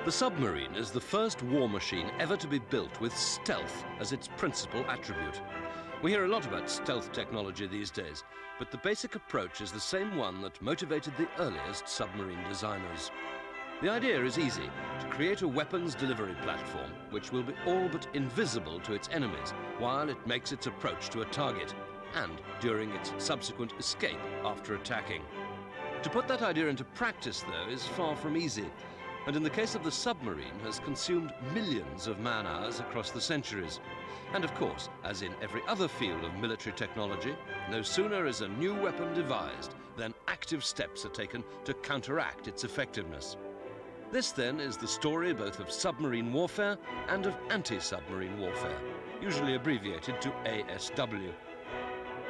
The submarine is the first war machine ever to be built with stealth as its principal attribute. We hear a lot about stealth technology these days, but the basic approach is the same one that motivated the earliest submarine designers. The idea is easy: to create a weapons delivery platform which will be all but invisible to its enemies while it makes its approach to a target, and during its subsequent escape after attacking. To put that idea into practice, though, is far from easy, and in the case of the submarine has consumed millions of man-hours across the centuries. And of course, as in every other field of military technology, no sooner is a new weapon devised than active steps are taken to counteract its effectiveness. This then is the story both of submarine warfare and of anti-submarine warfare, usually abbreviated to ASW.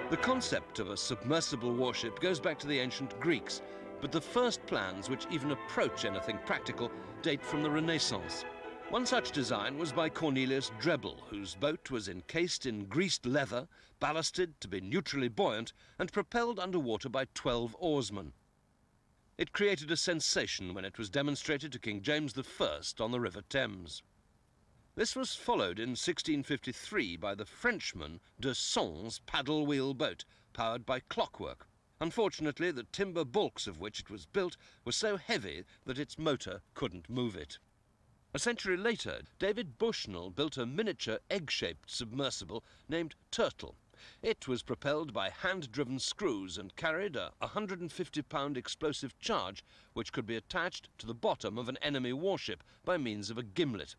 The concept of a submersible warship goes back to the ancient Greeks, but the first plans which even approach anything practical date from the Renaissance. One such design was by Cornelius Drebbel, whose boat was encased in greased leather, ballasted to be neutrally buoyant, and propelled underwater by 12 oarsmen. It created a sensation when it was demonstrated to King James I on the River Thames. This was followed in 1653 by the Frenchman de Sons' paddle-wheel boat, powered by clockwork. Unfortunately, the timber bulks of which it was built were so heavy that its motor couldn't move it. A century later, David Bushnell built a miniature egg-shaped submersible named Turtle. It was propelled by hand-driven screws and carried a 150-pound explosive charge which could be attached to the bottom of an enemy warship by means of a gimlet.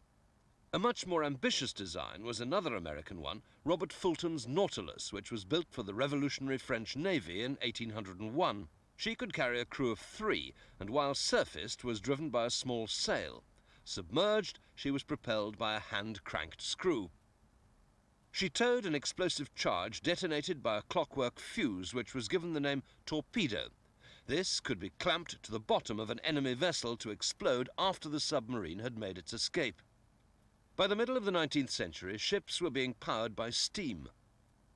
A much more ambitious design was another American one, Robert Fulton's Nautilus, which was built for the Revolutionary French Navy in 1801. She could carry a crew of 3, and while surfaced was driven by a small sail. Submerged, she was propelled by a hand-cranked screw. She towed an explosive charge detonated by a clockwork fuse which was given the name torpedo. This could be clamped to the bottom of an enemy vessel to explode after the submarine had made its escape. By the middle of the 19th century, ships were being powered by steam.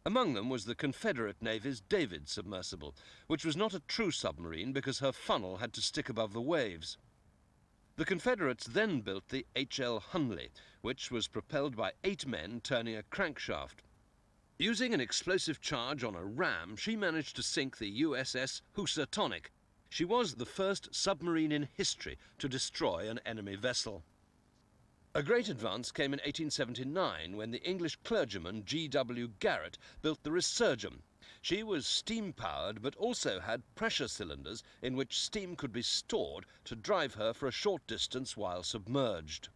Among them was the Confederate Navy's David submersible, which was not a true submarine because her funnel had to stick above the waves. The Confederates then built the H.L. Hunley, which was propelled by 8 men turning a crankshaft. Using an explosive charge on a ram, she managed to sink the USS Housatonic. She was the first submarine in history to destroy an enemy vessel. A great advance came in 1879 when the English clergyman G.W. Garrett built the Resurgam. She was steam-powered but also had pressure cylinders in which steam could be stored to drive her for a short distance while submerged.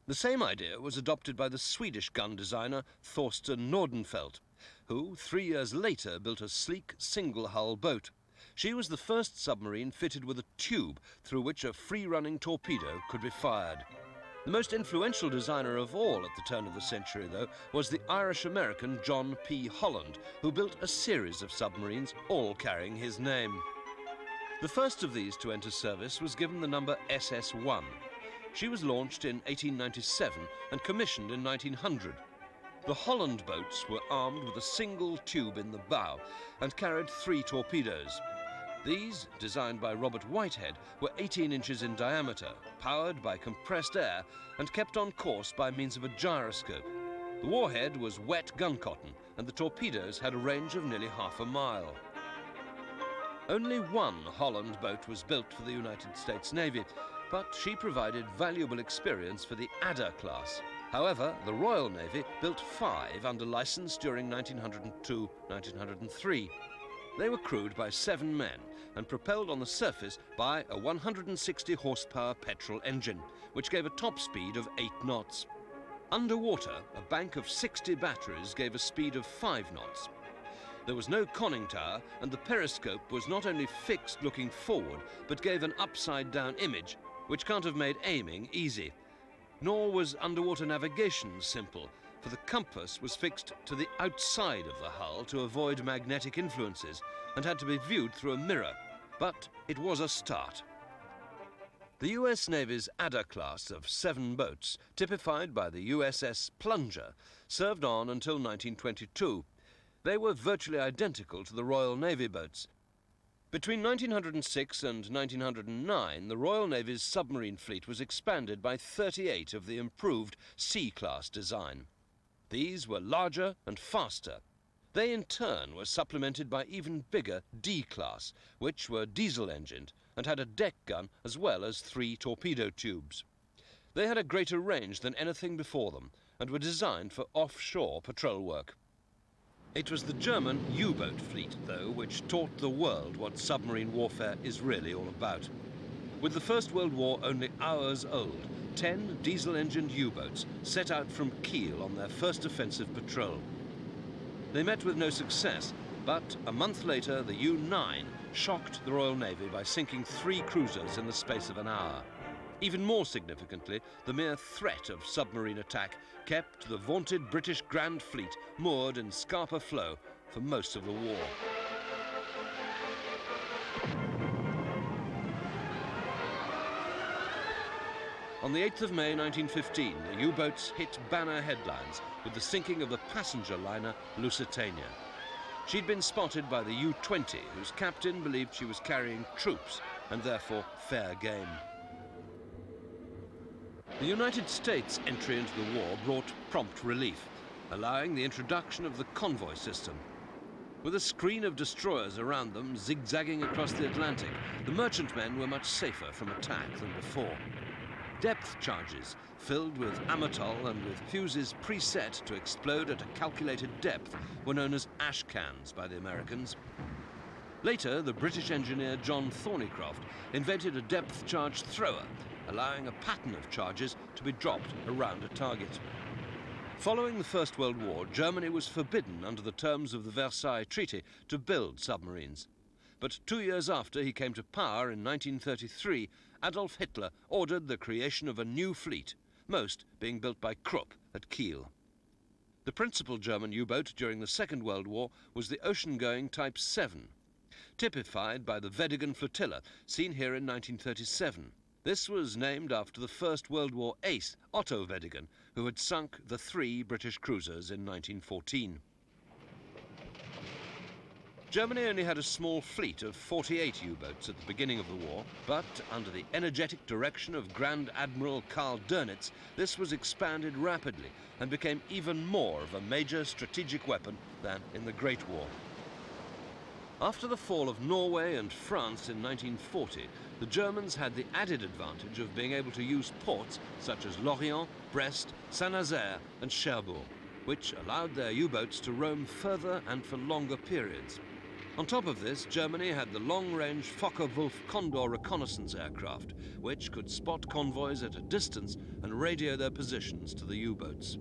The same idea was adopted by the Swedish gun designer Thorsten Nordenfeldt, who 3 years later built a sleek single-hull boat. She was the first submarine fitted with a tube through which a free-running torpedo could be fired. The most influential designer of all at the turn of the century, though, was the Irish-American John P. Holland, who built a series of submarines, all carrying his name. The first of these to enter service was given the number SS-1. She was launched in 1897 and commissioned in 1900. The Holland boats were armed with a single tube in the bow and carried 3 torpedoes. These, designed by Robert Whitehead, were 18 inches in diameter, powered by compressed air, and kept on course by means of a gyroscope. The warhead was wet gun cotton, and the torpedoes had a range of nearly half a mile. Only one Holland boat was built for the United States Navy, but she provided valuable experience for the Adder class. However, the Royal Navy built 5 under license during 1902-1903. They were crewed by 7 men and propelled on the surface by a 160-horsepower petrol engine, which gave a top speed of 8 knots. Underwater, a bank of 60 batteries gave a speed of 5 knots. There was no conning tower, and the periscope was not only fixed looking forward, but gave an upside-down image, which can't have made aiming easy. Nor was underwater navigation simple, for the compass was fixed to the outside of the hull to avoid magnetic influences and had to be viewed through a mirror. But it was a start. The US Navy's Adder class of 7 boats, typified by the USS Plunger, served on until 1922. They were virtually identical to the Royal Navy boats. Between 1906 and 1909, the Royal Navy's submarine fleet was expanded by 38 of the improved C-class design. These were larger and faster. They in turn were supplemented by even bigger D-class, which were diesel-engined and had a deck gun as well as 3 torpedo tubes. They had a greater range than anything before them and were designed for offshore patrol work. It was the German U-boat fleet, though, which taught the world what submarine warfare is really all about. With the First World War only hours old, 10 diesel-engined U-boats set out from Kiel on their first offensive patrol. They met with no success, but a month later the U-9 shocked the Royal Navy by sinking 3 cruisers in the space of an hour. Even more significantly, the mere threat of submarine attack kept the vaunted British Grand Fleet moored in Scapa Flow for most of the war. On the 8th of May 1915, the U-boats hit banner headlines with the sinking of the passenger liner Lusitania. She'd been spotted by the U-20, whose captain believed she was carrying troops and therefore fair game. The United States' entry into the war brought prompt relief, allowing the introduction of the convoy system. With a screen of destroyers around them zigzagging across the Atlantic, the merchantmen were much safer from attack than before. Depth charges, filled with amatol and with fuses preset to explode at a calculated depth, were known as ash cans by the Americans. Later, the British engineer John Thornycroft invented a depth charge thrower, allowing a pattern of charges to be dropped around a target. Following the First World War, Germany was forbidden under the terms of the Versailles Treaty to build submarines. But 2 years after he came to power in 1933, Adolf Hitler ordered the creation of a new fleet, most being built by Krupp at Kiel. The principal German U-boat during the Second World War was the ocean-going Type 7, typified by the Weddigen flotilla, seen here in 1937. This was named after the First World War ace, Otto Weddigen, who had sunk the 3 British cruisers in 1914. Germany only had a small fleet of 48 U-boats at the beginning of the war, but under the energetic direction of Grand Admiral Karl Dönitz, this was expanded rapidly and became even more of a major strategic weapon than in the Great War. After the fall of Norway and France in 1940, the Germans had the added advantage of being able to use ports such as Lorient, Brest, Saint-Nazaire and Cherbourg, which allowed their U-boats to roam further and for longer periods. On top of this, Germany had the long-range Focke-Wulf Condor reconnaissance aircraft, which could spot convoys at a distance and radio their positions to the U-boats.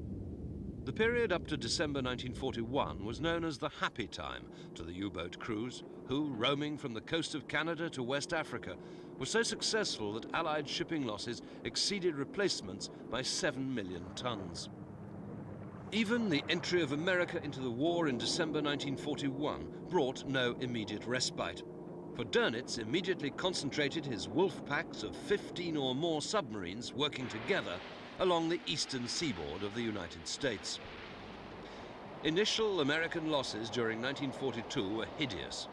The period up to December 1941 was known as the happy time to the U-boat crews, who, roaming from the coast of Canada to West Africa, were so successful that Allied shipping losses exceeded replacements by 7 million tons. Even the entry of America into the war in December 1941 brought no immediate respite. For Dönitz immediately concentrated his wolf packs of 15 or more submarines working together along the eastern seaboard of the United States. Initial American losses during 1942 were hideous,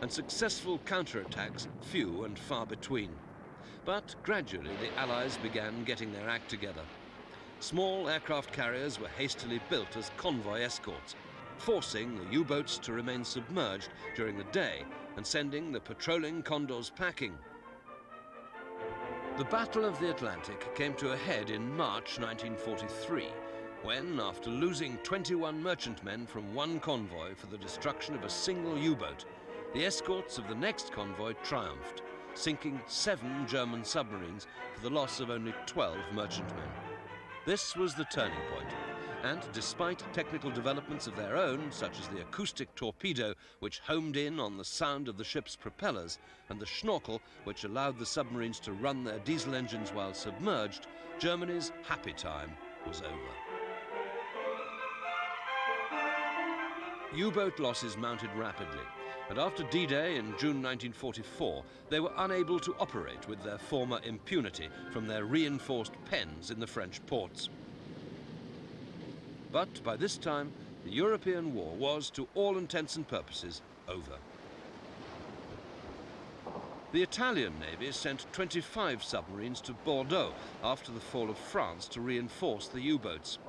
and successful counterattacks few and far between. But gradually the Allies began getting their act together. Small aircraft carriers were hastily built as convoy escorts, forcing the U-boats to remain submerged during the day and sending the patrolling Condors packing. The Battle of the Atlantic came to a head in March 1943, when, after losing 21 merchantmen from one convoy for the destruction of a single U-boat, the escorts of the next convoy triumphed, sinking 7 German submarines for the loss of only 12 merchantmen. This was the turning point, and despite technical developments of their own, such as the acoustic torpedo, which homed in on the sound of the ship's propellers, and the schnorkel, which allowed the submarines to run their diesel engines while submerged, Germany's happy time was over. U-boat losses mounted rapidly, and after D-Day in June 1944, they were unable to operate with their former impunity from their reinforced pens in the French ports. But by this time, the European war was, to all intents and purposes, over. The Italian Navy sent 25 submarines to Bordeaux after the fall of France to reinforce the U-boats.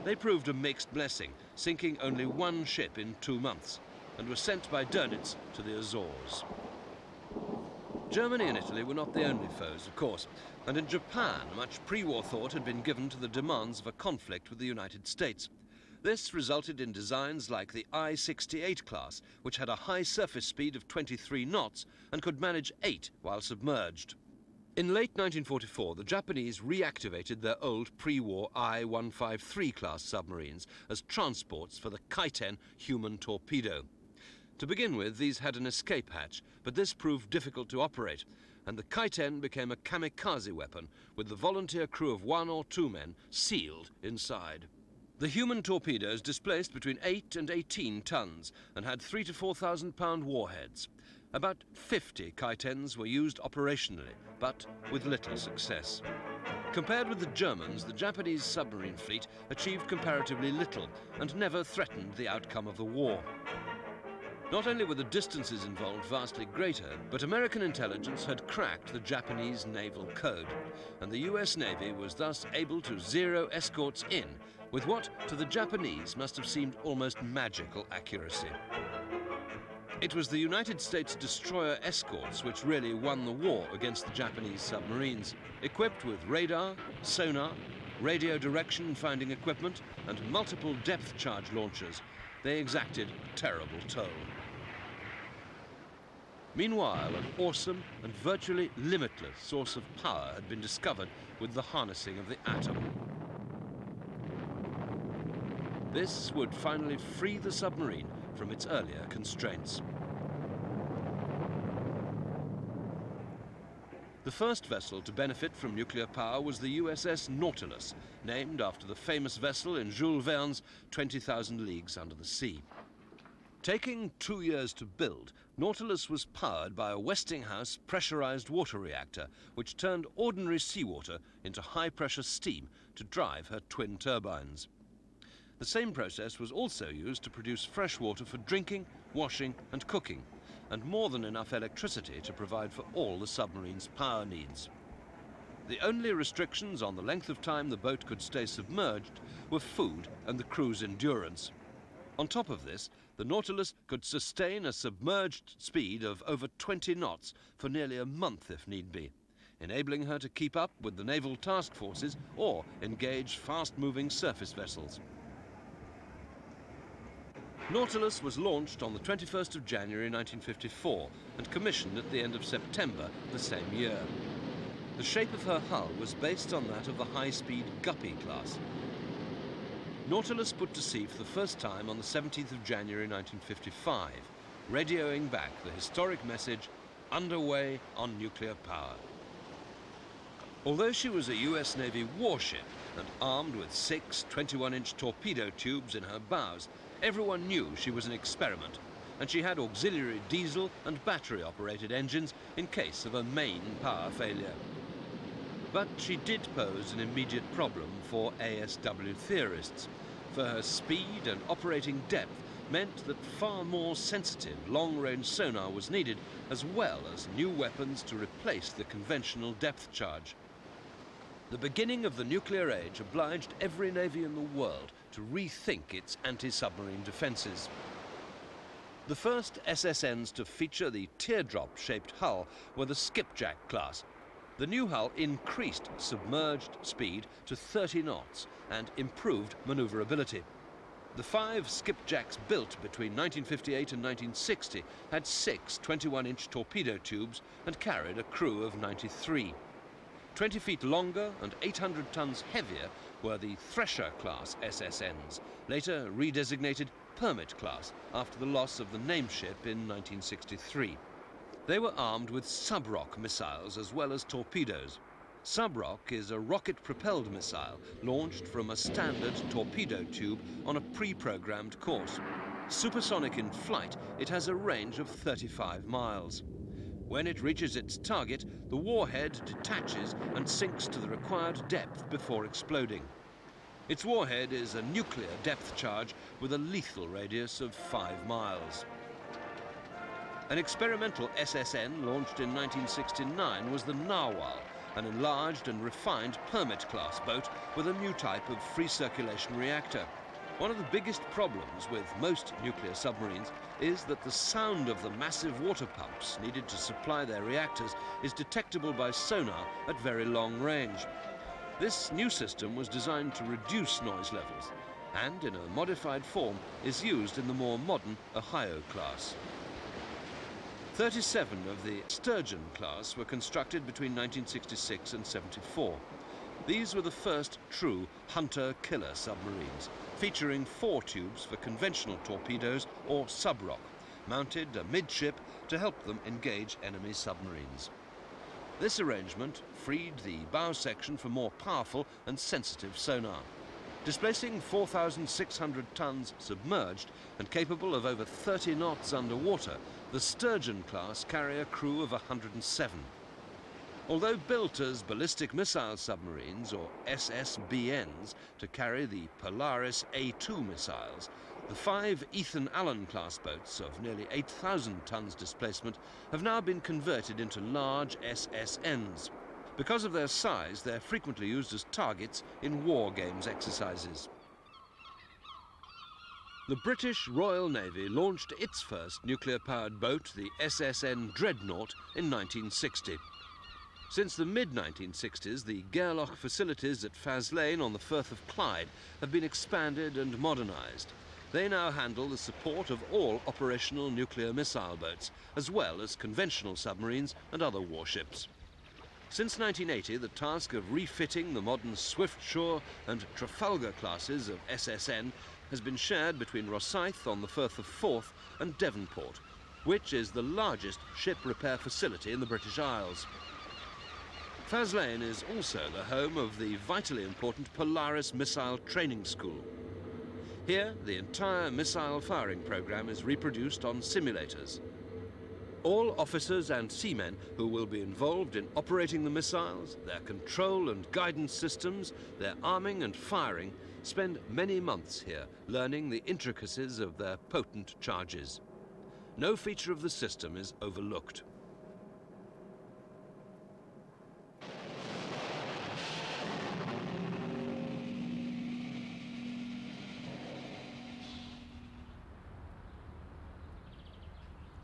They proved a mixed blessing, sinking only one ship in 2 months, and were sent by Dönitz to the Azores. Germany and Italy were not the only foes, of course, and in Japan much pre-war thought had been given to the demands of a conflict with the United States. This resulted in designs like the I-68 class, which had a high surface speed of 23 knots and could manage 8 while submerged. In late 1944, the Japanese reactivated their old pre-war I-153 class submarines as transports for the Kaiten human torpedo. To begin with, these had an escape hatch, but this proved difficult to operate, and the Kaiten became a kamikaze weapon with the volunteer crew of 1 or 2 men sealed inside. The human torpedoes displaced between 8 and 18 tons and had 3,000 to 4,000 pound warheads. About 50 Kaitens were used operationally, but with little success. Compared with the Germans, the Japanese submarine fleet achieved comparatively little and never threatened the outcome of the war. Not only were the distances involved vastly greater, but American intelligence had cracked the Japanese naval code, and the US Navy was thus able to zero escorts in with what, to the Japanese, must have seemed almost magical accuracy. It was the United States destroyer escorts which really won the war against the Japanese submarines. Equipped with radar, sonar, radio direction finding equipment, and multiple depth charge launchers, they exacted a terrible toll. Meanwhile, an awesome and virtually limitless source of power had been discovered with the harnessing of the atom. This would finally free the submarine from its earlier constraints. The first vessel to benefit from nuclear power was the USS Nautilus, named after the famous vessel in Jules Verne's 20,000 Leagues Under the Sea. Taking 2 years to build, Nautilus was powered by a Westinghouse pressurized water reactor, which turned ordinary seawater into high-pressure steam to drive her twin turbines. The same process was also used to produce fresh water for drinking, washing and cooking, and more than enough electricity to provide for all the submarine's power needs. The only restrictions on the length of time the boat could stay submerged were food and the crew's endurance. On top of this, the Nautilus could sustain a submerged speed of over 20 knots for nearly a month if need be, enabling her to keep up with the naval task forces or engage fast-moving surface vessels. Nautilus was launched on the 21st of January 1954 and commissioned at the end of September the same year. The shape of her hull was based on that of the high-speed Guppy class. Nautilus put to sea for the first time on the 17th of January 1955, radioing back the historic message, "Underway on nuclear power." Although she was a US Navy warship and armed with 6 21-inch torpedo tubes in her bows, everyone knew she was an experiment, and she had auxiliary diesel and battery-operated engines in case of a main power failure. But she did pose an immediate problem for ASW theorists, for her speed and operating depth meant that far more sensitive long-range sonar was needed, as well as new weapons to replace the conventional depth charge. The beginning of the nuclear age obliged every navy in the world to rethink its anti-submarine defenses. The first SSNs to feature the teardrop-shaped hull were the Skipjack class. The new hull increased submerged speed to 30 knots and improved maneuverability. The 5 Skipjacks built between 1958 and 1960 had 6 21-inch torpedo tubes and carried a crew of 93. 20 feet longer and 800 tons heavier were the Thresher class SSNs, later redesignated Permit class after the loss of the nameship in 1963. They were armed with Subrock missiles as well as torpedoes. Subrock is a rocket-propelled missile launched from a standard torpedo tube on a pre-programmed course. Supersonic in flight, it has a range of 35 miles. When it reaches its target, the warhead detaches and sinks to the required depth before exploding. Its warhead is a nuclear depth charge with a lethal radius of 5 miles. An experimental SSN launched in 1969 was the Narwhal, an enlarged and refined Permit-class boat with a new type of free circulation reactor. One of the biggest problems with most nuclear submarines is that the sound of the massive water pumps needed to supply their reactors is detectable by sonar at very long range. This new system was designed to reduce noise levels and, in a modified form, is used in the more modern Ohio class. 37 of the Sturgeon class were constructed between 1966 and 74. These were the first true hunter-killer submarines, featuring 4 tubes for conventional torpedoes or sub-rock, mounted amidship to help them engage enemy submarines. This arrangement freed the bow section for more powerful and sensitive sonar. Displacing 4,600 tons submerged and capable of over 30 knots underwater, the Sturgeon class carry a crew of 107. Although built as ballistic missile submarines, or SSBNs, to carry the Polaris A2 missiles, the 5 Ethan Allen class boats of nearly 8,000 tons displacement have now been converted into large SSNs. Because of their size, they're frequently used as targets in war games exercises. The British Royal Navy launched its first nuclear-powered boat, the SSN Dreadnought, in 1960. Since the mid-1960s, the Gairloch facilities at Faslane on the Firth of Clyde have been expanded and modernised. They now handle the support of all operational nuclear missile boats, as well as conventional submarines and other warships. Since 1980, the task of refitting the modern Swiftsure and Trafalgar classes of SSN has been shared between Rosyth on the Firth of Forth and Devonport, which is the largest ship repair facility in the British Isles. Faslane is also the home of the vitally important Polaris Missile Training School. Here, the entire missile firing program is reproduced on simulators. All officers and seamen who will be involved in operating the missiles, their control and guidance systems, their arming and firing, spend many months here learning the intricacies of their potent charges. No feature of the system is overlooked.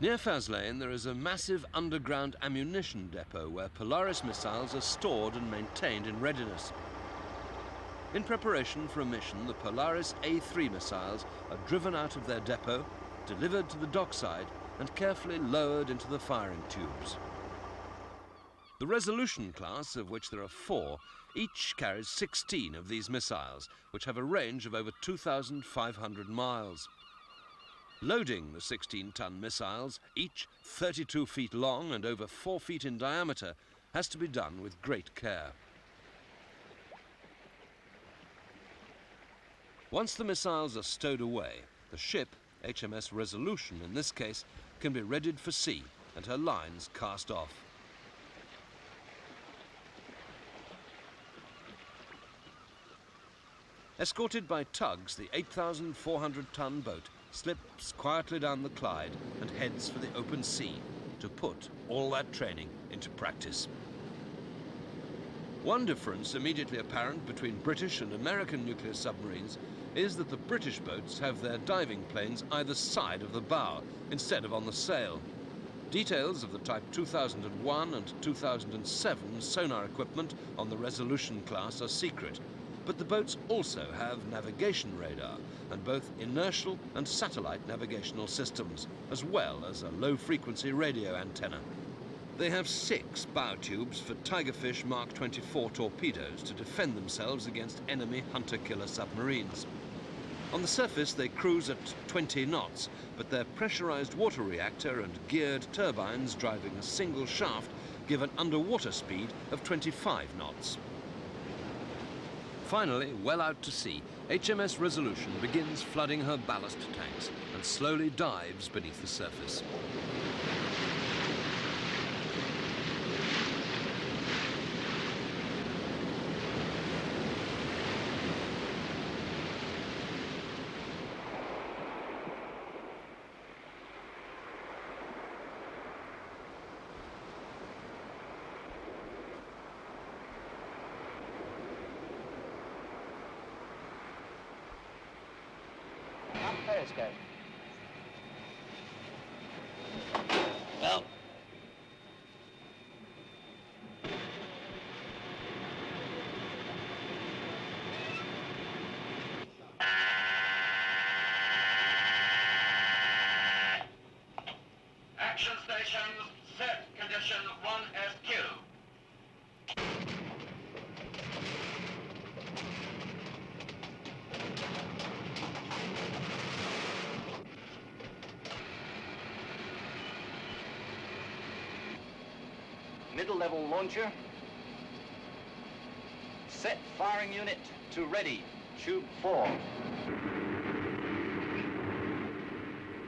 Near Faslane, there is a massive underground ammunition depot where Polaris missiles are stored and maintained in readiness. In preparation for a mission, the Polaris A3 missiles are driven out of their depot, delivered to the dockside, and carefully lowered into the firing tubes. The Resolution class, of which there are 4, each carries 16 of these missiles, which have a range of over 2,500 miles. Loading the 16-ton missiles, each 32 feet long and over 4 feet in diameter, has to be done with great care. Once the missiles are stowed away, the ship, HMS Resolution in this case, can be readied for sea and her lines cast off. Escorted by tugs, the 8,400-ton boat slips quietly down the Clyde and heads for the open sea to put all that training into practice. One difference immediately apparent between British and American nuclear submarines is that the British boats have their diving planes either side of the bow instead of on the sail. Details of the Type 2001 and 2007 sonar equipment on the Resolution class are secret, but the boats also have navigation radar and both inertial and satellite navigational systems, as well as a low-frequency radio antenna. They have 6 bow tubes for Tigerfish Mark 24 torpedoes to defend themselves against enemy hunter-killer submarines. On the surface, they cruise at 20 knots, but their pressurized water reactor and geared turbines driving a single shaft give an underwater speed of 25 knots. Finally, well out to sea, HMS Resolution begins flooding her ballast tanks and slowly dives beneath the surface. periscope. Well, action stations, set condition 1SQ. Middle level launcher. Set firing unit to ready. Tube 4.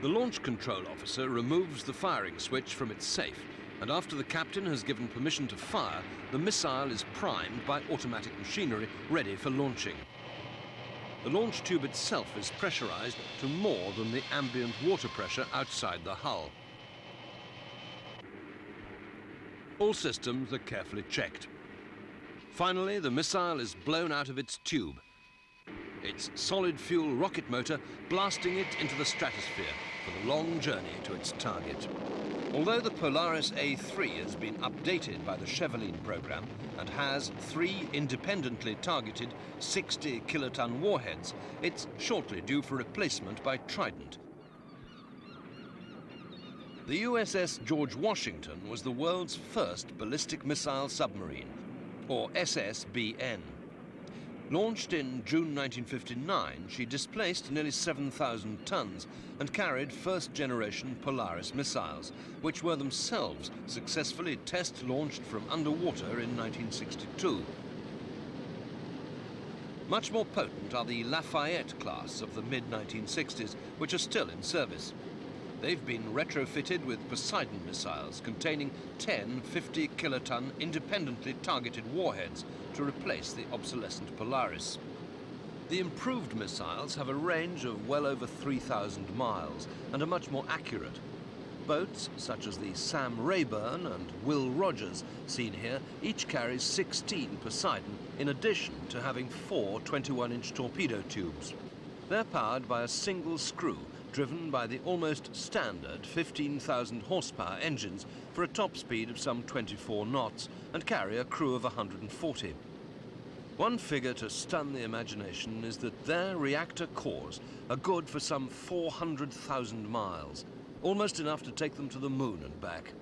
The launch control officer removes the firing switch from its safe, and after the captain has given permission to fire, the missile is primed by automatic machinery ready for launching. The launch tube itself is pressurized to more than the ambient water pressure outside the hull. All systems are carefully checked. Finally, the missile is blown out of its tube, its solid fuel rocket motor blasting it into the stratosphere for the long journey to its target. Although the Polaris A3 has been updated by the Cheveline program and has 3 independently targeted 60-kiloton warheads, it's shortly due for replacement by Trident. The USS George Washington was the world's first ballistic missile submarine, or SSBN. Launched in June 1959, she displaced nearly 7,000 tons and carried first-generation Polaris missiles, which were themselves successfully test-launched from underwater in 1962. Much more potent are the Lafayette class of the mid-1960s, which are still in service. They've been retrofitted with Poseidon missiles containing 10 50-kiloton independently targeted warheads to replace the obsolescent Polaris. The improved missiles have a range of well over 3,000 miles and are much more accurate. Boats such as the Sam Rayburn and Will Rogers seen here each carry 16 Poseidon in addition to having 4 21-inch torpedo tubes. They're powered by a single screw driven by the almost standard 15,000 horsepower engines for a top speed of some 24 knots and carry a crew of 140. One figure to stun the imagination is that their reactor cores are good for some 400,000 miles, almost enough to take them to the moon and back.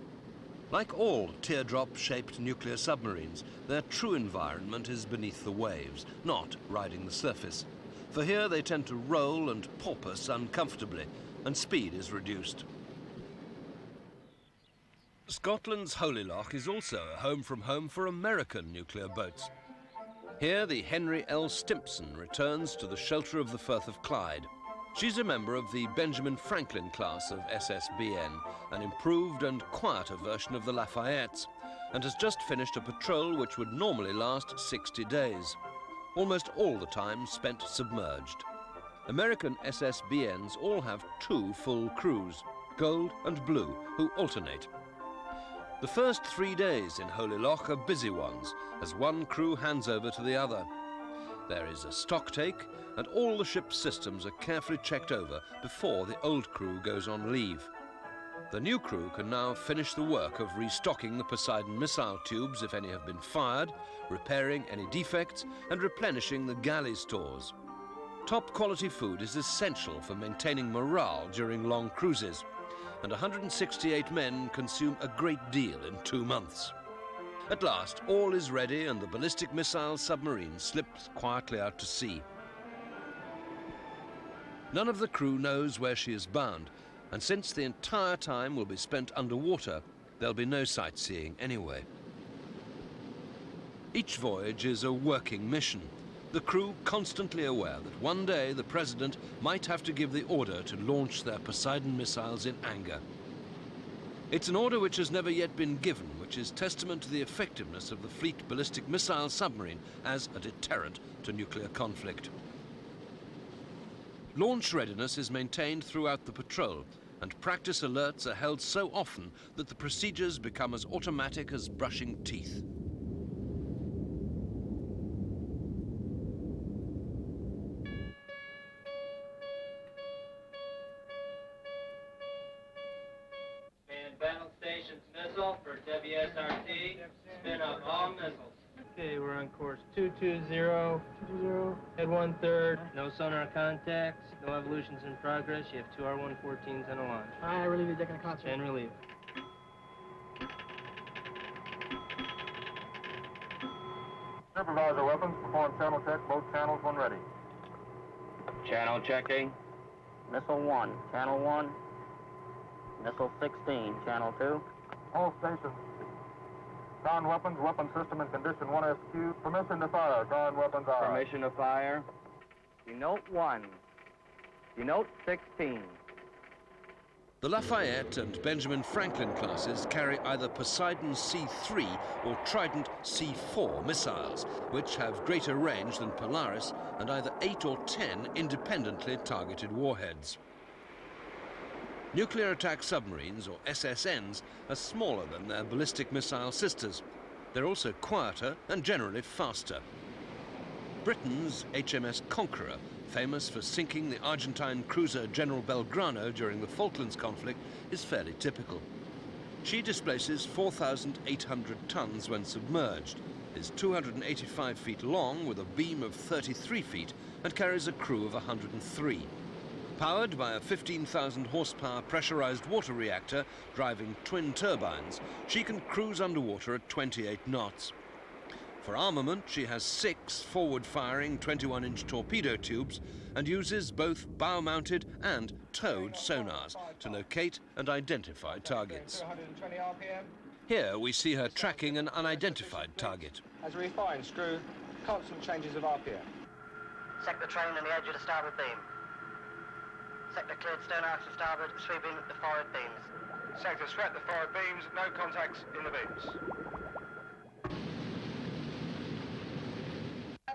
Like all teardrop-shaped nuclear submarines, their true environment is beneath the waves, not riding the surface. For here they tend to roll and porpoise uncomfortably, and speed is reduced. Scotland's Holy Loch is also a home from home for American nuclear boats. Here the Henry L. Stimpson returns to the shelter of the Firth of Clyde. She's a member of the Benjamin Franklin class of SSBN, an improved and quieter version of the Lafayettes, and has just finished a patrol which would normally last 60 days. Almost all the time spent submerged. American SSBNs all have 2 full crews, Gold and Blue, who alternate. The first 3 days in Holy Loch are busy ones, as one crew hands over to the other. There is a stocktake, and all the ship's systems are carefully checked over before the old crew goes on leave. The new crew can now finish the work of restocking the Poseidon missile tubes if any have been fired, repairing any defects, and replenishing the galley stores. Top quality food is essential for maintaining morale during long cruises, and 168 men consume a great deal in 2 months. At last, all is ready and the ballistic missile submarine slips quietly out to sea. None of the crew knows where she is bound, and since the entire time will be spent underwater, there'll be no sightseeing anyway. Each voyage is a working mission, the crew constantly aware that one day the President might have to give the order to launch their Poseidon missiles in anger. It's an order which has never yet been given, which is testament to the effectiveness of the Fleet ballistic missile submarine as a deterrent to nuclear conflict. Launch readiness is maintained throughout the patrol, and practice alerts are held so often that the procedures become as automatic as brushing teeth. Intelligence missile for WSRT. Spin up all missiles. Okay, we're on course 220. Head 1/3. No sonar contacts. No evolutions in progress. You have 2 R-114s and a launch. I relieve the deck in the concert. And relieve. Supervisor weapons, perform channel check, both channels when ready. Channel checking. Missile 1, Channel 1. Missile 16, Channel 2. All stations. Ground weapons, weapon system in condition 1SQ. Permission to fire. Ground weapons are. Permission to fire. Denote 1. Denote 16. The Lafayette and Benjamin Franklin classes carry either Poseidon C-3 or Trident C-4 missiles, which have greater range than Polaris and either 8 or 10 independently targeted warheads. Nuclear attack submarines, or SSNs, are smaller than their ballistic missile sisters. They're also quieter and generally faster. Britain's HMS Conqueror, famous for sinking the Argentine cruiser General Belgrano during the Falklands conflict, is fairly typical. She displaces 4,800 tons when submerged, is 285 feet long with a beam of 33 feet, and carries a crew of 103. Powered by a 15,000 horsepower pressurized water reactor driving twin turbines, she can cruise underwater at 28 knots. For armament, she has 6 forward-firing 21-inch torpedo tubes and uses both bow-mounted and towed sonars to locate and identify targets. Here we see her tracking an unidentified target. As refined, screw constant changes of RPM. Sector train on the edge of the starboard beam. Sector cleared stern arcs to starboard, sweeping the forward beams. Sector swept the forward beams, no contacts in the beams.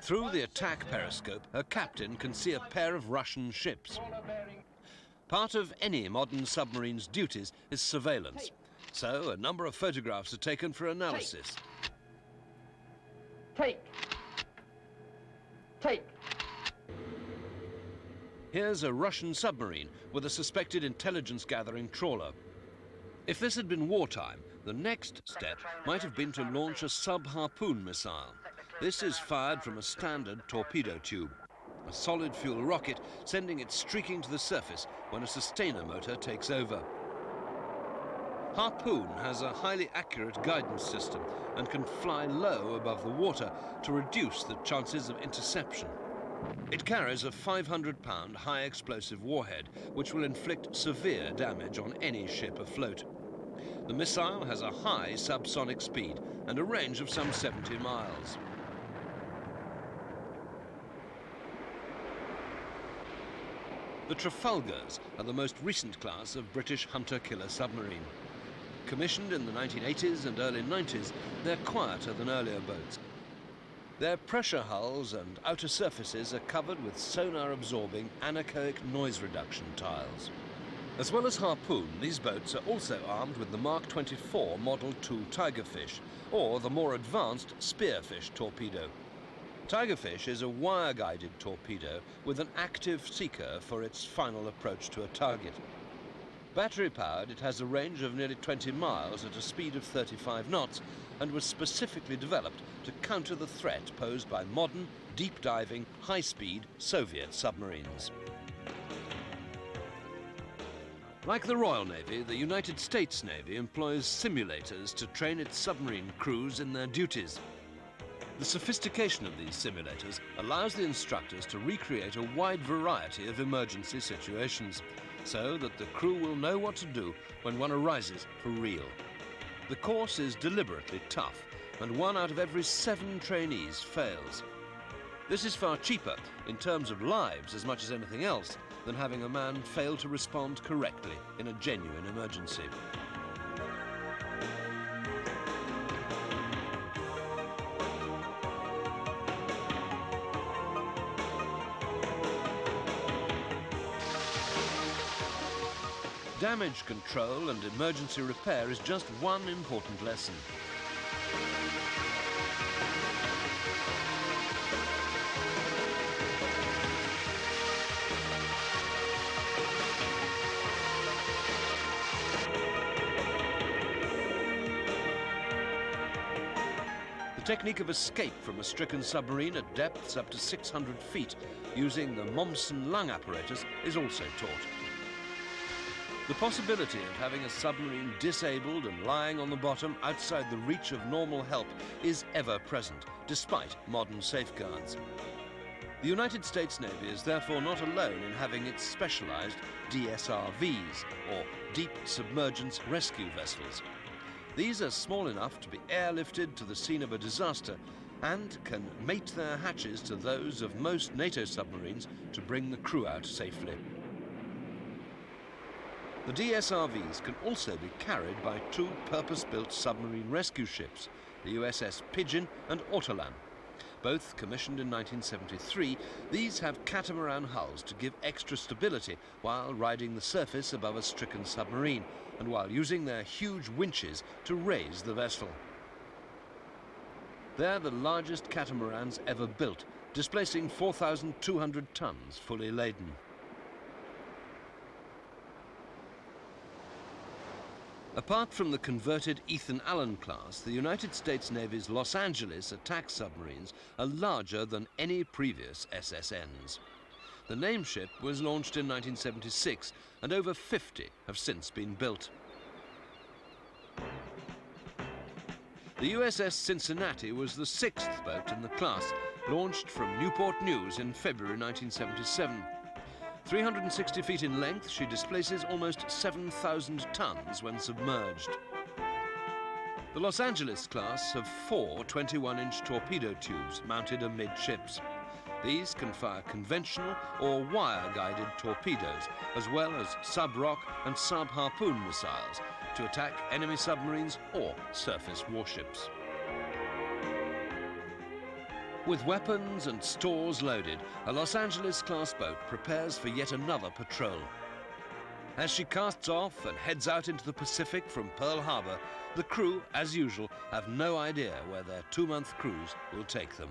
Through the attack periscope, her captain can see a pair of Russian ships. Part of any modern submarine's duties is surveillance, so a number of photographs are taken for analysis. Take. Here's a Russian submarine with a suspected intelligence-gathering trawler. If this had been wartime, the next step might have been to launch a sub-harpoon missile. This is fired from a standard torpedo tube, a solid fuel rocket sending it streaking to the surface when a sustainer motor takes over. Harpoon has a highly accurate guidance system and can fly low above the water to reduce the chances of interception. It carries a 500-pound high-explosive warhead, which will inflict severe damage on any ship afloat. The missile has a high subsonic speed and a range of some 70 miles. The Trafalgars are the most recent class of British hunter-killer submarine. Commissioned in the 1980s and early 90s, they're quieter than earlier boats. Their pressure hulls and outer surfaces are covered with sonar-absorbing anechoic noise reduction tiles. As well as Harpoon, these boats are also armed with the Mark 24 Model 2 Tigerfish, or the more advanced Spearfish torpedo. Tigerfish is a wire-guided torpedo with an active seeker for its final approach to a target. Battery-powered, it has a range of nearly 20 miles at a speed of 35 knots and was specifically developed to counter the threat posed by modern, deep-diving, high-speed Soviet submarines. Like the Royal Navy, the United States Navy employs simulators to train its submarine crews in their duties. The sophistication of these simulators allows the instructors to recreate a wide variety of emergency situations, so that the crew will know what to do when one arises for real. The course is deliberately tough, and 1 out of every 7 trainees fails. This is far cheaper, in terms of lives as much as anything else, than having a man fail to respond correctly in a genuine emergency. Damage control and emergency repair is just one important lesson. technique of escape from a stricken submarine at depths up to 600 feet using the Momsen lung apparatus is also taught. The possibility of having a submarine disabled and lying on the bottom outside the reach of normal help is ever present, despite modern safeguards. The United States Navy is therefore not alone in having its specialized DSRVs, or Deep Submergence Rescue Vessels. These are small enough to be airlifted to the scene of a disaster and can mate their hatches to those of most NATO submarines to bring the crew out safely. The DSRVs can also be carried by two purpose-built submarine rescue ships, the USS Pigeon and Ortolan. Both commissioned in 1973, these have catamaran hulls to give extra stability while riding the surface above a stricken submarine and while using their huge winches to raise the vessel. They're the largest catamarans ever built, displacing 4,200 tons fully laden. Apart from the converted Ethan Allen class, the United States Navy's Los Angeles attack submarines are larger than any previous SSNs. The name ship was launched in 1976, and over 50 have since been built. The USS Cincinnati was the 6th boat in the class, launched from Newport News in February 1977. 360 feet in length, she displaces almost 7,000 tons when submerged. The Los Angeles class have 4 21-inch torpedo tubes mounted amidships. These can fire conventional or wire-guided torpedoes, as well as sub-rock and sub-harpoon missiles to attack enemy submarines or surface warships. With weapons and stores loaded, a Los Angeles-class boat prepares for yet another patrol. As she casts off and heads out into the Pacific from Pearl Harbor, the crew, as usual, have no idea where their 2-month cruise will take them.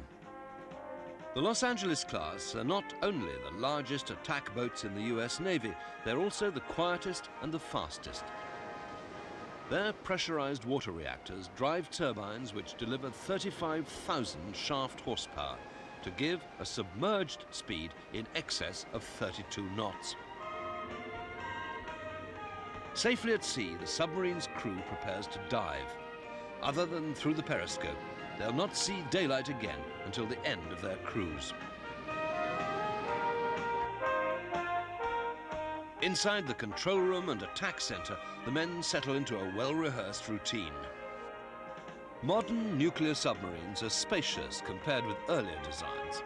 The Los Angeles class are not only the largest attack boats in the US Navy, they're also the quietest and the fastest. Their pressurized water reactors drive turbines which deliver 35,000 shaft horsepower to give a submerged speed in excess of 32 knots. Safely at sea, the submarine's crew prepares to dive. Other than through the periscope, they'll not see daylight again until the end of their cruise. Inside the control room and attack center, the men settle into a well-rehearsed routine. Modern nuclear submarines are spacious compared with earlier designs.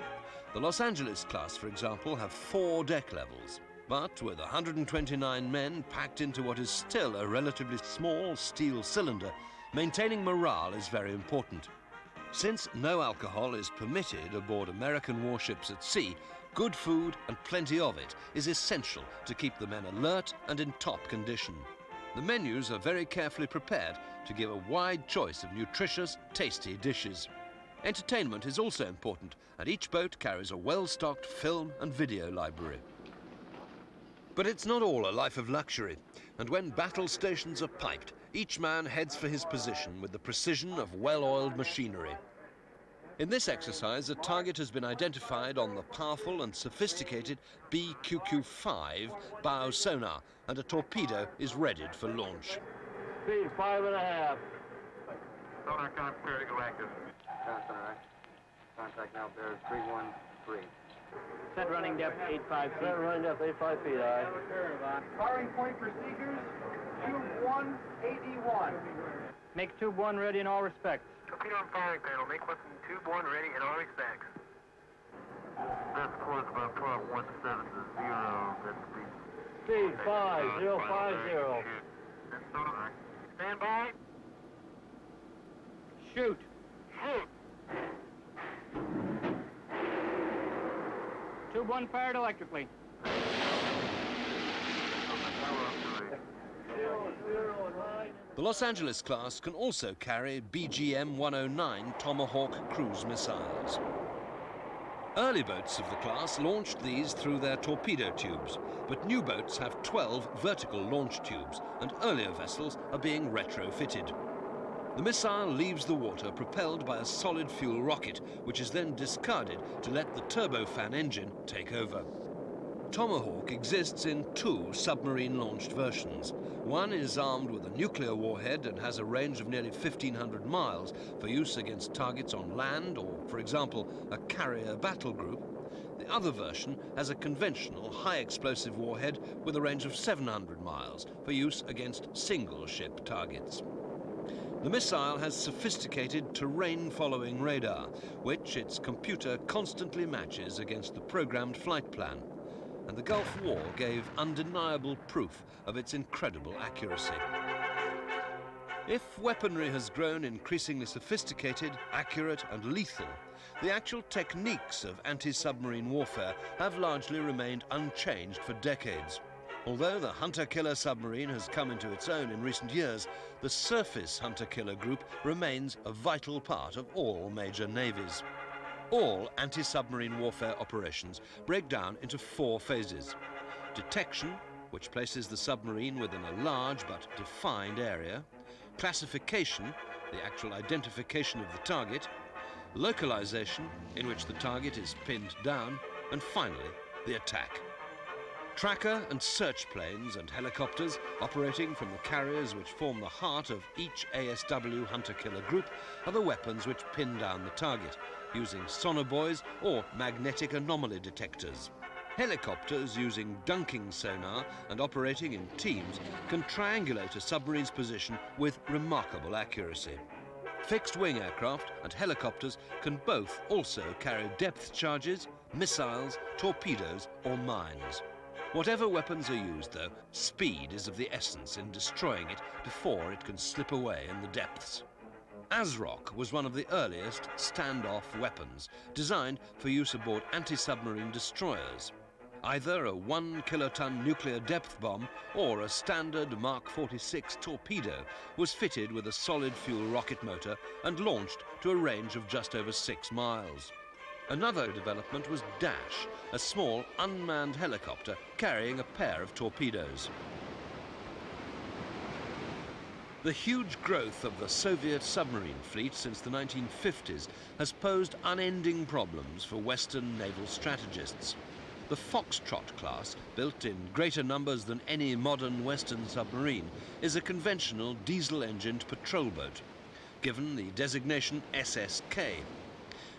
The Los Angeles class, for example, have 4 deck levels. But with 129 men packed into what is still a relatively small steel cylinder, maintaining morale is very important. Since no alcohol is permitted aboard American warships at sea, good food and plenty of it is essential to keep the men alert and in top condition. The menus are very carefully prepared to give a wide choice of nutritious, tasty dishes. Entertainment is also important, and each boat carries a well-stocked film and video library. But it's not all a life of luxury, and when battle stations are piped, each man heads for his position with the precision of well-oiled machinery. In this exercise, a target has been identified on the powerful and sophisticated BQQ-5 bow sonar, and a torpedo is readied for launch. Speed 5.5. Sonar contact go active. Contact now bears 313. Set running depth 85 feet. Set running depth 85 feet, aye. Firing point for Seekers, Tube 1, AD1. Make Tube 1 ready in all respects. Torpedo on firing panel. Make weapon Tube 1 ready in all respects. That's course about 1217 to 0. That's Speed 5050. That's sonar. Stand by. Shoot. Shoot. Tube 1 fired electrically. The Los Angeles class can also carry BGM-109 Tomahawk cruise missiles. Early boats of the class launched these through their torpedo tubes, but new boats have 12 vertical launch tubes, and earlier vessels are being retrofitted. The missile leaves the water propelled by a solid fuel rocket, which is then discarded to let the turbofan engine take over. Tomahawk exists in two submarine-launched versions. One is armed with a nuclear warhead and has a range of nearly 1,500 miles for use against targets on land or, for example, a carrier battle group. The other version has a conventional high-explosive warhead with a range of 700 miles for use against single-ship targets. The missile has sophisticated terrain-following radar, which its computer constantly matches against the programmed flight plan. And the Gulf War gave undeniable proof of its incredible accuracy. If weaponry has grown increasingly sophisticated, accurate and lethal, the actual techniques of anti-submarine warfare have largely remained unchanged for decades. Although the hunter-killer submarine has come into its own in recent years, the surface hunter-killer group remains a vital part of all major navies. All anti-submarine warfare operations break down into four phases. Detection, which places the submarine within a large but defined area. Classification, the actual identification of the target. Localization, in which the target is pinned down. And finally, the attack. Tracker and search planes and helicopters operating from the carriers which form the heart of each ASW hunter-killer group are the weapons which pin down the target, using sonar buoys or magnetic anomaly detectors. Helicopters using dunking sonar and operating in teams can triangulate a submarine's position with remarkable accuracy. Fixed-wing aircraft and helicopters can both also carry depth charges, missiles, torpedoes or mines. Whatever weapons are used, though, speed is of the essence in destroying it before it can slip away in the depths. ASROC was one of the earliest standoff weapons designed for use aboard anti-submarine destroyers. Either a 1-kiloton nuclear depth bomb or a standard Mark 46 torpedo was fitted with a solid fuel rocket motor and launched to a range of just over 6 miles. Another development was Dash, a small unmanned helicopter carrying a pair of torpedoes. The huge growth of the Soviet submarine fleet since the 1950s has posed unending problems for Western naval strategists. The Foxtrot class, built in greater numbers than any modern Western submarine, is a conventional diesel-engined patrol boat, given the designation SSK.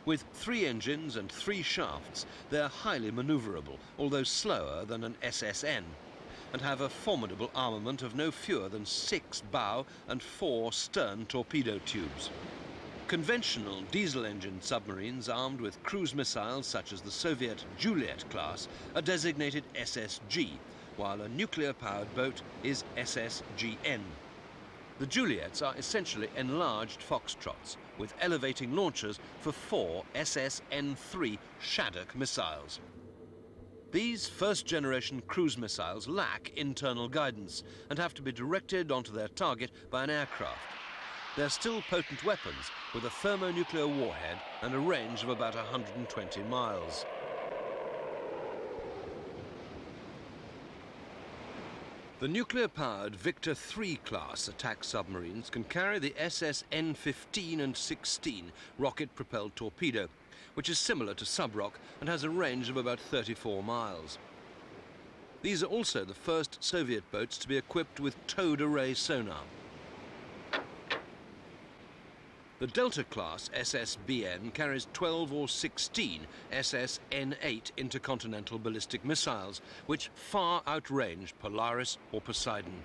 With 3 engines and 3 shafts, they are highly maneuverable, although slower than an SSN, and have a formidable armament of no fewer than 6 bow and 4 stern torpedo tubes. Conventional diesel-engined submarines armed with cruise missiles such as the Soviet Juliet class are designated SSG, while a nuclear-powered boat is SSGN. The Juliets are essentially enlarged Foxtrots, with elevating launchers for 4 SSN-3 Shadok missiles. These first-generation cruise missiles lack internal guidance and have to be directed onto their target by an aircraft. They're still potent weapons with a thermonuclear warhead and a range of about 120 miles. The nuclear-powered Victor III class attack submarines can carry the SSN-15 and 16 rocket-propelled torpedo, which is similar to Subroc and has a range of about 34 miles. These are also the first Soviet boats to be equipped with towed array sonar. The Delta-class SSBN carries 12 or 16 SSN-8 intercontinental ballistic missiles, which far outrange Polaris or Poseidon.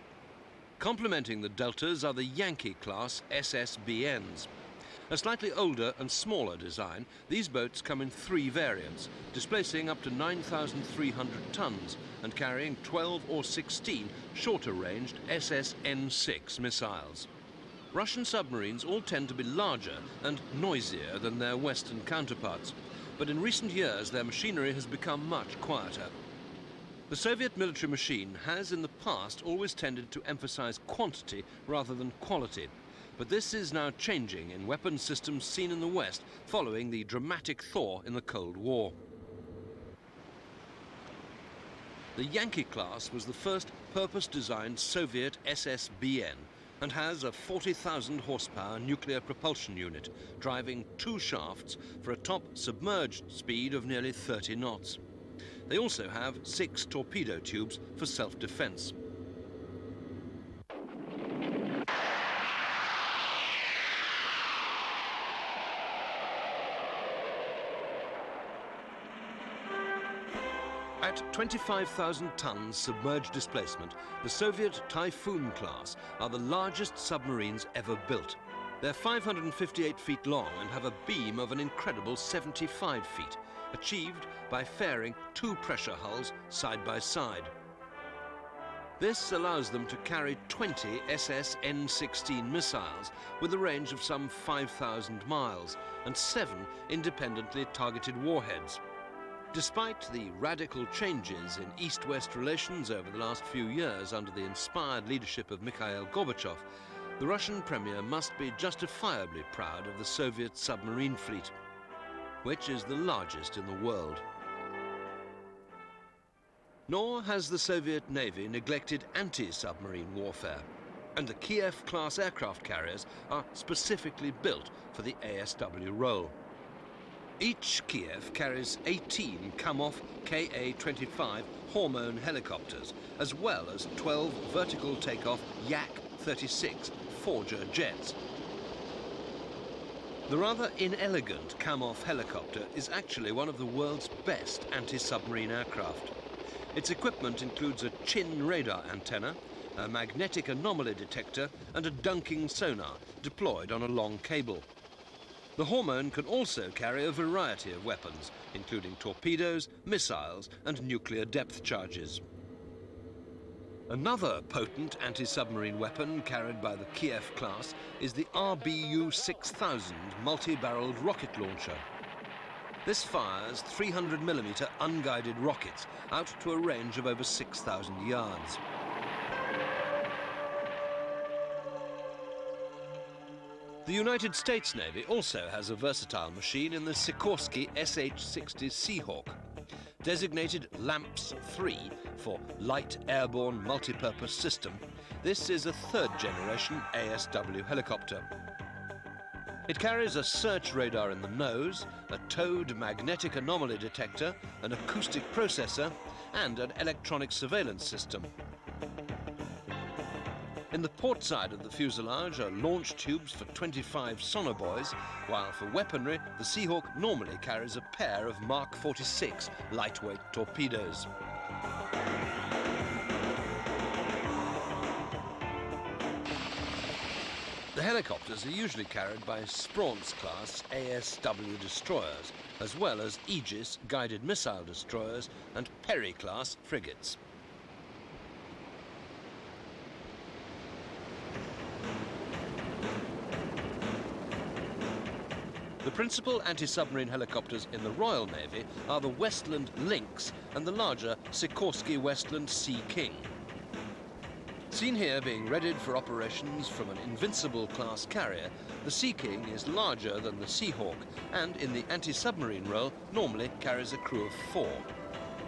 Complementing the Deltas are the Yankee-class SSBNs. A slightly older and smaller design, these boats come in 3 variants, displacing up to 9,300 tons and carrying 12 or 16 shorter-ranged SSN-6 missiles. Russian submarines all tend to be larger and noisier than their Western counterparts, but in recent years their machinery has become much quieter. The Soviet military machine has in the past always tended to emphasize quantity rather than quality, but this is now changing in weapons systems seen in the West following the dramatic thaw in the Cold War. The Yankee class was the first purpose-designed Soviet SSBN, and has a 40,000 horsepower nuclear propulsion unit driving 2 shafts for a top submerged speed of nearly 30 knots. They also have 6 torpedo tubes for self-defense. At 25,000 tons submerged displacement, the Soviet Typhoon class are the largest submarines ever built. They're 558 feet long and have a beam of an incredible 75 feet, achieved by fairing 2 pressure hulls side by side. This allows them to carry 20 SS-N-16 missiles with a range of some 5,000 miles and 7 independently targeted warheads. Despite the radical changes in East-West relations over the last few years under the inspired leadership of Mikhail Gorbachev, the Russian Premier must be justifiably proud of the Soviet submarine fleet, which is the largest in the world. Nor has the Soviet Navy neglected anti-submarine warfare, and the Kiev-class aircraft carriers are specifically built for the ASW role. Each Kiev carries 18 Kamov Ka-25 Hormone helicopters, as well as 12 vertical takeoff Yak-36 Forger jets. The rather inelegant Kamov helicopter is actually one of the world's best anti-submarine aircraft. Its equipment includes a chin radar antenna, a magnetic anomaly detector, and a dunking sonar deployed on a long cable. The Hormone can also carry a variety of weapons, including torpedoes, missiles, and nuclear depth charges. Another potent anti-submarine weapon carried by the Kiev class is the RBU-6000 multi-barreled rocket launcher. This fires 300mm unguided rockets out to a range of over 6,000 yards. The United States Navy also has a versatile machine in the Sikorsky SH-60 Seahawk. Designated LAMPS-3 for Light Airborne Multipurpose System, this is a 3rd generation ASW helicopter. It carries a search radar in the nose, a towed magnetic anomaly detector, an acoustic processor, and an electronic surveillance system. In the port side of the fuselage are launch tubes for 25 sonobuoys, while for weaponry, the Seahawk normally carries a pair of Mark 46 lightweight torpedoes. The helicopters are usually carried by Spronz-class ASW destroyers, as well as Aegis guided missile destroyers and Perry-class frigates. The principal anti-submarine helicopters in the Royal Navy are the Westland Lynx and the larger Sikorsky Westland Sea King. Seen here being readied for operations from an Invincible-class carrier, the Sea King is larger than the Seahawk and, in the anti-submarine role, normally carries a crew of 4.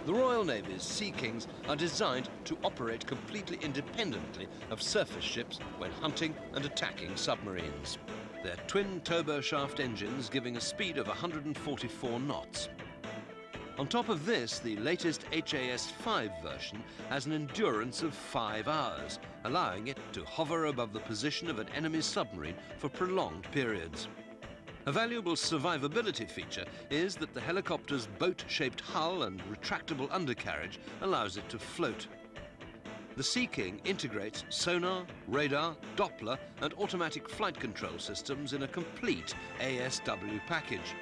The Royal Navy's Sea Kings are designed to operate completely independently of surface ships when hunting and attacking submarines. They're twin turboshaft engines giving a speed of 144 knots. On top of this, the latest HAS-5 version has an endurance of 5 hours, allowing it to hover above the position of an enemy submarine for prolonged periods. A valuable survivability feature is that the helicopter's boat-shaped hull and retractable undercarriage allows it to float. The Sea King integrates sonar, radar, Doppler and automatic flight control systems in a complete ASW package.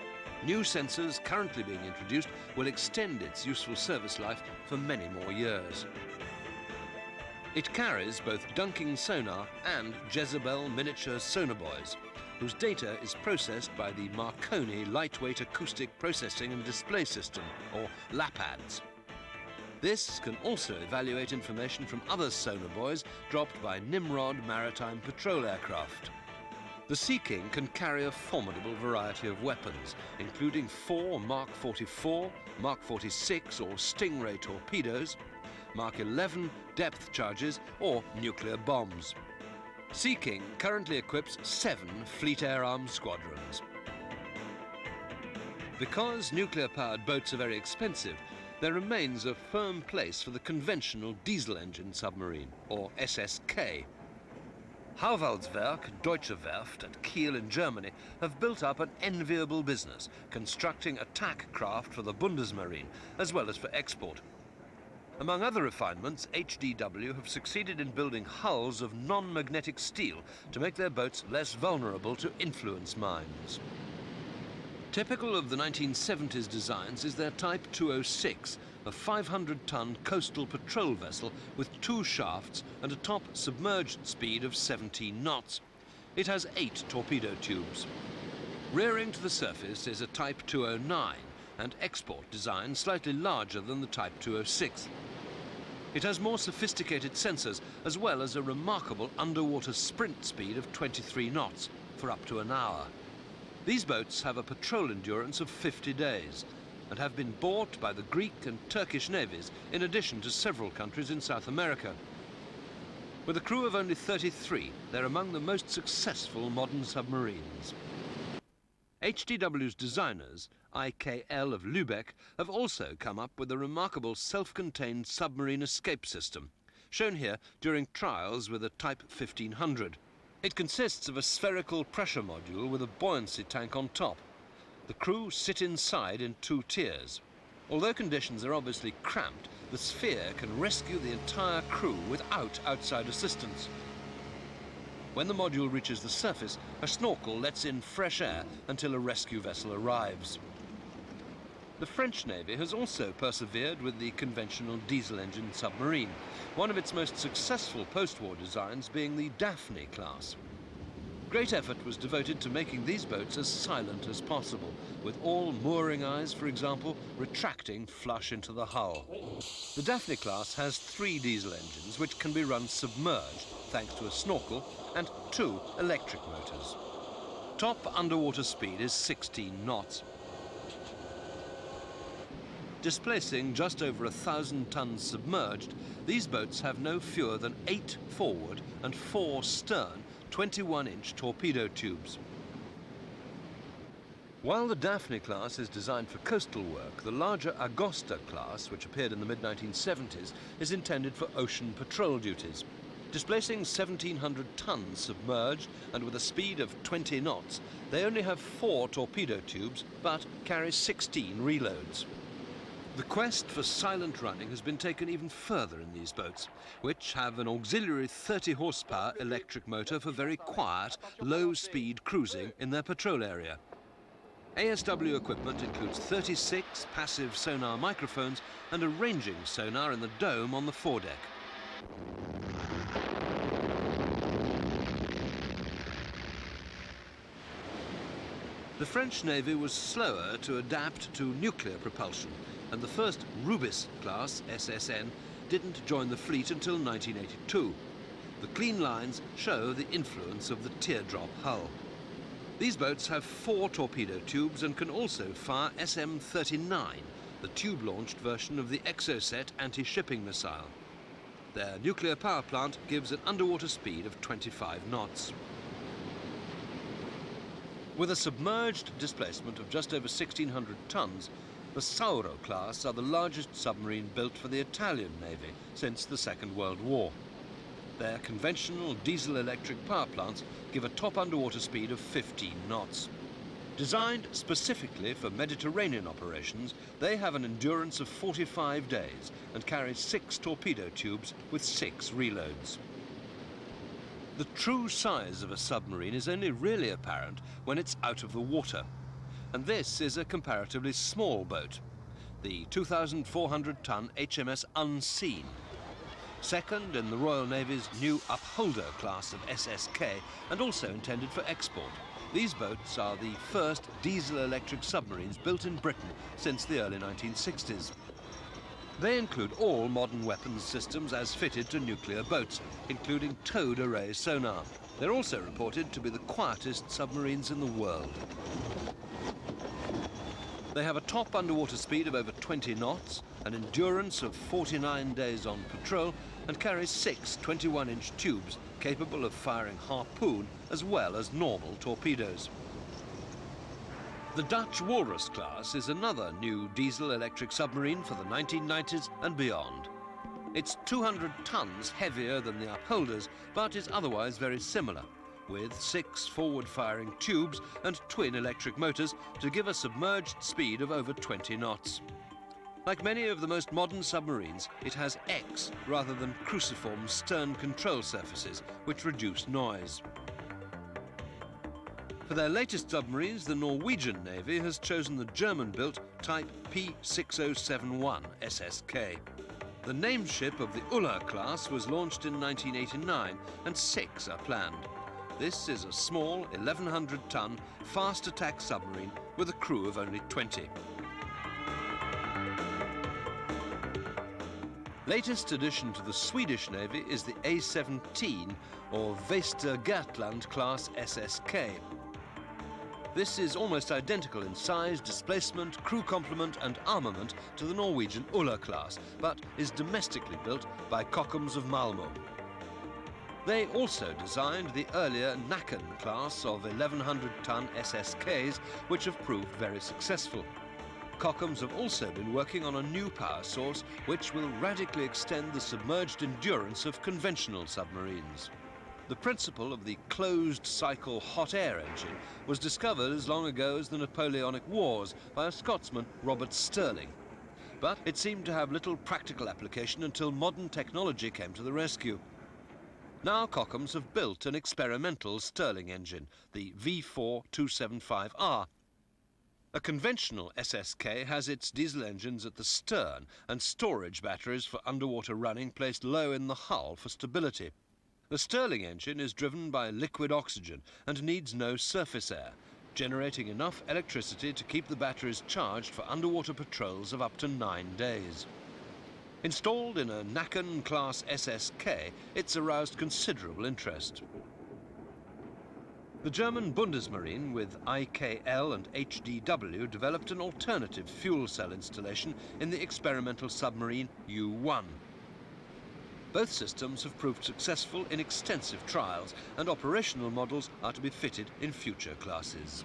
New sensors currently being introduced will extend its useful service life for many more years. It carries both dunking sonar and Jezebel miniature sonobuoys, whose data is processed by the Marconi Lightweight Acoustic Processing and Display System, or LAPADS. This can also evaluate information from other sonobuoys dropped by Nimrod maritime patrol aircraft. The Sea King can carry a formidable variety of weapons, including 4 Mark 44, Mark 46 or Stingray torpedoes, Mark 11 depth charges or nuclear bombs. Sea King currently equips 7 Fleet Air Arm squadrons. Because nuclear-powered boats are very expensive, there remains a firm place for the conventional diesel-engine submarine, or SSK. Hauwaldswerk, Deutsche Werft at Kiel in Germany have built up an enviable business, constructing attack craft for the Bundesmarine, as well as for export. Among other refinements, HDW have succeeded in building hulls of non-magnetic steel to make their boats less vulnerable to influence mines. Typical of the 1970s designs is their Type 206, a 500-ton coastal patrol vessel with 2 shafts and a top submerged speed of 17 knots. It has 8 torpedo tubes. Rearing to the surface is a Type 209, and export design slightly larger than the Type 206. It has more sophisticated sensors, as well as a remarkable underwater sprint speed of 23 knots for up to an hour. These boats have a patrol endurance of 50 days and have been bought by the Greek and Turkish navies, in addition to several countries in South America. With a crew of only 33, they're among the most successful modern submarines. HDW's designers, IKL of Lübeck, have also come up with a remarkable self-contained submarine escape system, shown here during trials with a Type 1500. It consists of a spherical pressure module with a buoyancy tank on top. The crew sit inside in 2 tiers. Although conditions are obviously cramped, the sphere can rescue the entire crew without outside assistance. When the module reaches the surface, a snorkel lets in fresh air until a rescue vessel arrives. The French Navy has also persevered with the conventional diesel-engine submarine, one of its most successful post-war designs being the Daphne class. Great effort was devoted to making these boats as silent as possible, with all mooring eyes, for example, retracting flush into the hull. The Daphne class has 3 diesel engines which can be run submerged thanks to a snorkel and 2 electric motors. Top underwater speed is 16 knots. Displacing just over 1,000 tons submerged, these boats have no fewer than 8 forward and 4 stern 21-inch torpedo tubes. While the Daphne class is designed for coastal work, the larger Agosta class, which appeared in the mid-1970s, is intended for ocean patrol duties. Displacing 1,700 tons submerged and with a speed of 20 knots, they only have 4 torpedo tubes but carry 16 reloads. The quest for silent running has been taken even further in these boats, which have an auxiliary 30-horsepower electric motor for very quiet, low-speed cruising in their patrol area. ASW equipment includes 36 passive sonar microphones and a ranging sonar in the dome on the foredeck. The French Navy was slower to adapt to nuclear propulsion, and the first Rubis class, SSN, didn't join the fleet until 1982. The clean lines show the influence of the teardrop hull. These boats have 4 torpedo tubes and can also fire SM-39, the tube-launched version of the Exocet anti-shipping missile. Their nuclear power plant gives an underwater speed of 25 knots. With a submerged displacement of just over 1,600 tons, the Sauro class are the largest submarine built for the Italian Navy since the Second World War. Their conventional diesel-electric power plants give a top underwater speed of 15 knots. Designed specifically for Mediterranean operations, they have an endurance of 45 days and carry 6 torpedo tubes with 6 reloads. The true size of a submarine is only really apparent when it's out of the water. And this is a comparatively small boat, the 2,400-ton HMS Unseen. Second in the Royal Navy's new Upholder class of SSK, and also intended for export. These boats are the first diesel-electric submarines built in Britain since the early 1960s. They include all modern weapons systems as fitted to nuclear boats, including towed array sonar. They're also reported to be the quietest submarines in the world. They have a top underwater speed of over 20 knots, an endurance of 49 days on patrol, and carries 6 21-inch tubes capable of firing harpoon as well as normal torpedoes. The Dutch Walrus class is another new diesel-electric submarine for the 1990s and beyond. It's 200 tons heavier than the Upholders, but is otherwise very similar, with 6 forward-firing tubes and twin electric motors to give a submerged speed of over 20 knots. Like many of the most modern submarines, it has X rather than cruciform stern control surfaces, which reduce noise. For their latest submarines, the Norwegian Navy has chosen the German-built Type P6071 SSK. The name ship of the Ulla class was launched in 1989, and 6 are planned. This is a small 1,100-ton fast attack submarine with a crew of only 20. Latest addition to the Swedish Navy is the A-17 or Västergötland class SSK. This is almost identical in size, displacement, crew complement and armament to the Norwegian Ulla class, but is domestically built by Kockums of Malmö. They also designed the earlier Nacken class of 1,100-ton SSKs, which have proved very successful. Kockums have also been working on a new power source which will radically extend the submerged endurance of conventional submarines. The principle of the closed-cycle hot air engine was discovered as long ago as the Napoleonic Wars by a Scotsman, Robert Stirling. But it seemed to have little practical application until modern technology came to the rescue. Now Kockums have built an experimental Stirling engine, the V4-275R. A conventional SSK has its diesel engines at the stern and storage batteries for underwater running placed low in the hull for stability. The Stirling engine is driven by liquid oxygen and needs no surface air, generating enough electricity to keep the batteries charged for underwater patrols of up to 9 days. Installed in a Nacken class SSK, it's aroused considerable interest. The German Bundesmarine, with IKL and HDW, developed an alternative fuel cell installation in the experimental submarine U-1. Both systems have proved successful in extensive trials, and operational models are to be fitted in future classes.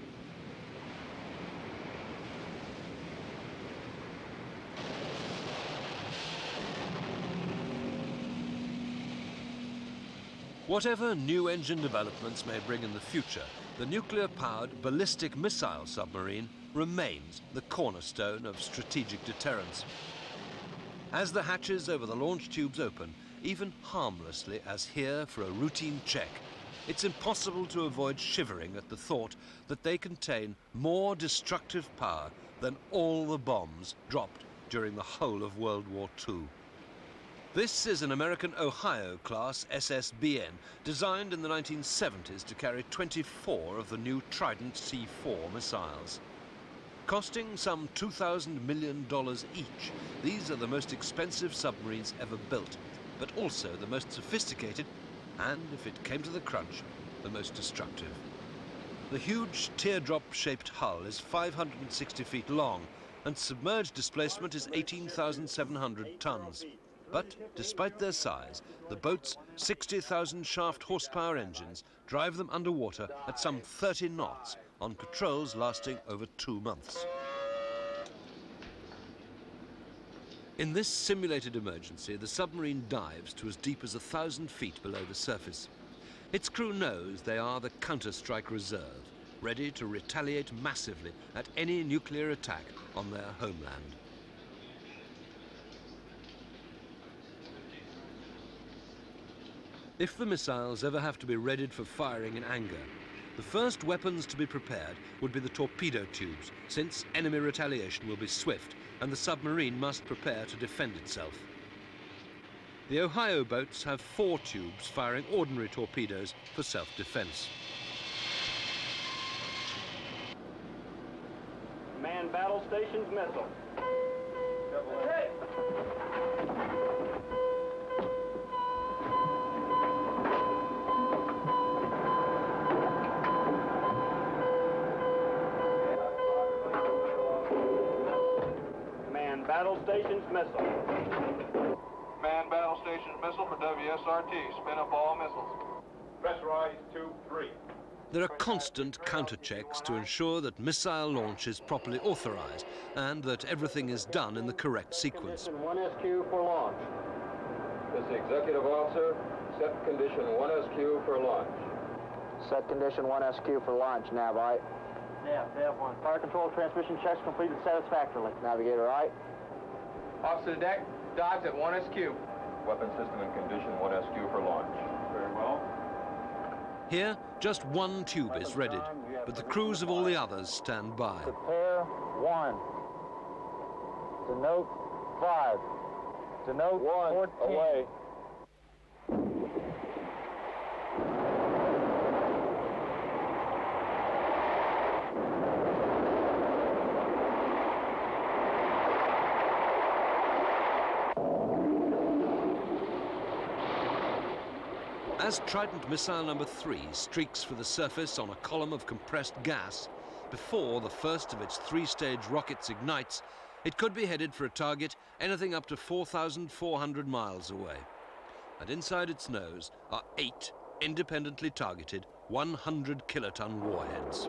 Whatever new engine developments may bring in the future, the nuclear-powered ballistic missile submarine remains the cornerstone of strategic deterrence. As the hatches over the launch tubes open, even harmlessly as here for a routine check, it's impossible to avoid shivering at the thought that they contain more destructive power than all the bombs dropped during the whole of World War II. This is an American Ohio-class SSBN, designed in the 1970s to carry 24 of the new Trident C4 missiles. Costing some $2,000 million each, these are the most expensive submarines ever built, but also the most sophisticated and, if it came to the crunch, the most destructive. The huge teardrop-shaped hull is 560 feet long, and submerged displacement is 18,700 tons. But despite their size, the boat's 60,000 shaft horsepower engines drive them underwater at some 30 knots on patrols lasting over 2 months. In this simulated emergency, the submarine dives to as deep as 1,000 feet below the surface. Its crew knows they are the counter-strike reserve, ready to retaliate massively at any nuclear attack on their homeland. If the missiles ever have to be readied for firing in anger, the first weapons to be prepared would be the torpedo tubes, since enemy retaliation will be swift and the submarine must prepare to defend itself. The Ohio boats have 4 tubes firing ordinary torpedoes for self-defense. Man battle stations missile. Man battle stations missile. Man battle stations communications missile for WSRT. Spin up all missiles. Pressurize 2-3. There are constant counter-checks to ensure that missile launch is properly authorized and that everything is done in the correct sequence. Condition 1SQ for launch. This is the executive officer. Set condition 1SQ for launch. Set condition 1SQ for launch, nav, right? Nav 1. Fire control transmission checks completed satisfactorily. Navigator, right? Officer deck, dives at 1SQ. Weapon system in condition 1SQ for launch. Very well. Here, just one tube is readied, but the crews of all the others stand by. Prepare 1. Denote 5. Denote 14. Away. As Trident missile number 3 streaks for the surface on a column of compressed gas, before the first of its 3-stage rockets ignites, it could be headed for a target anything up to 4,400 miles away. And inside its nose are 8 independently targeted 100-kiloton warheads.